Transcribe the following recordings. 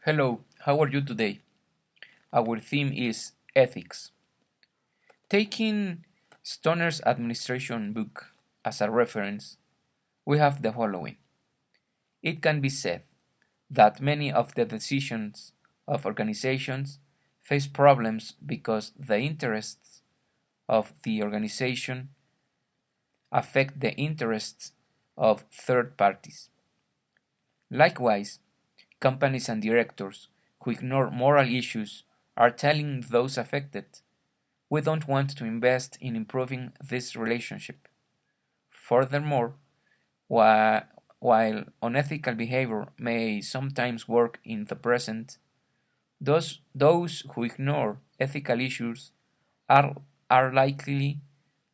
Hello, how are you today? Our theme is ethics. Taking Stoner's administration book as a reference, we have the following. It can be said that many of the decisions of organizations face problems because the interests of the organization affect the interests of third parties. Likewise, companies and directors who ignore moral issues are telling those affected, we don't want to invest in improving this relationship. Furthermore, while unethical behavior may sometimes work in the present, those who ignore ethical issues are, are likely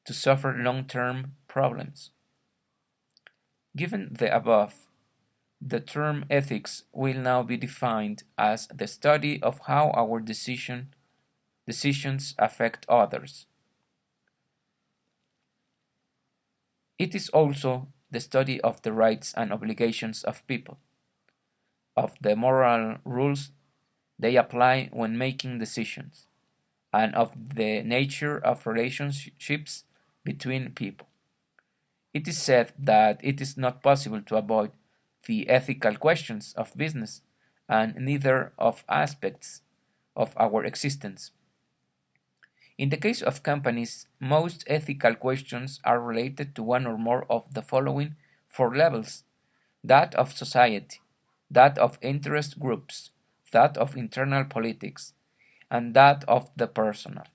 to suffer long-term problems. Given the above, the term ethics will now be defined as the study of how our decisions affect others. It is also the study of the rights and obligations of people, of the moral rules they apply when making decisions, and of the nature of relationships between people. It is said that it is not possible to avoid the ethical questions of business and neither of aspects of our existence. In the case of companies, most ethical questions are related to one or more of the following four levels: that of society, that of interest groups, that of internal politics, and that of the personal.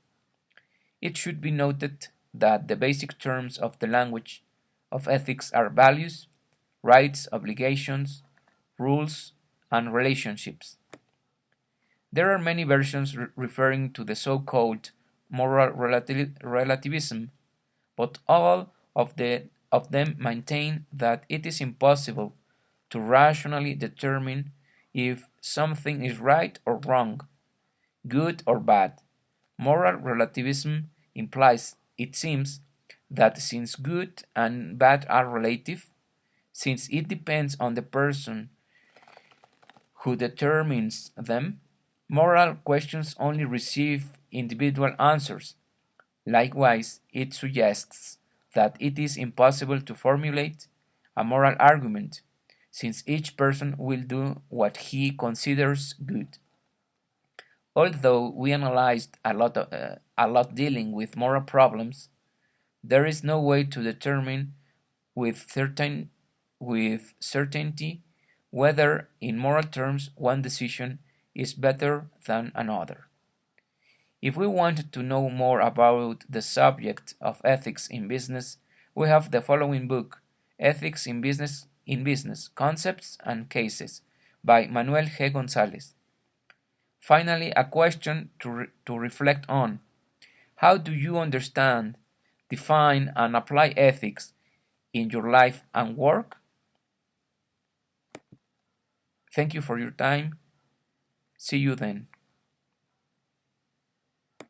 It should be noted that the basic terms of the language of ethics are values, rights, obligations, rules, and relationships. There are many versions referring to the so-called moral relativism, but all of them maintain that it is impossible to rationally determine if something is right or wrong, good or bad. Moral relativism implies, it seems, that since good and bad are relative, since it depends on the person who determines them, moral questions only receive individual answers. Likewise, it suggests that it is impossible to formulate a moral argument, since each person will do what he considers good. Although we analyzed a lot dealing with moral problems, there is no way to determine with certainty whether, in moral terms, one decision is better than another. If we want to know more about the subject of ethics in business, we have the following book, Ethics in Business Concepts and Cases, by Manuel G. Gonzalez. Finally, a question to reflect on. How do you understand, define, and apply ethics in your life and work? Thank you for your time. See you then.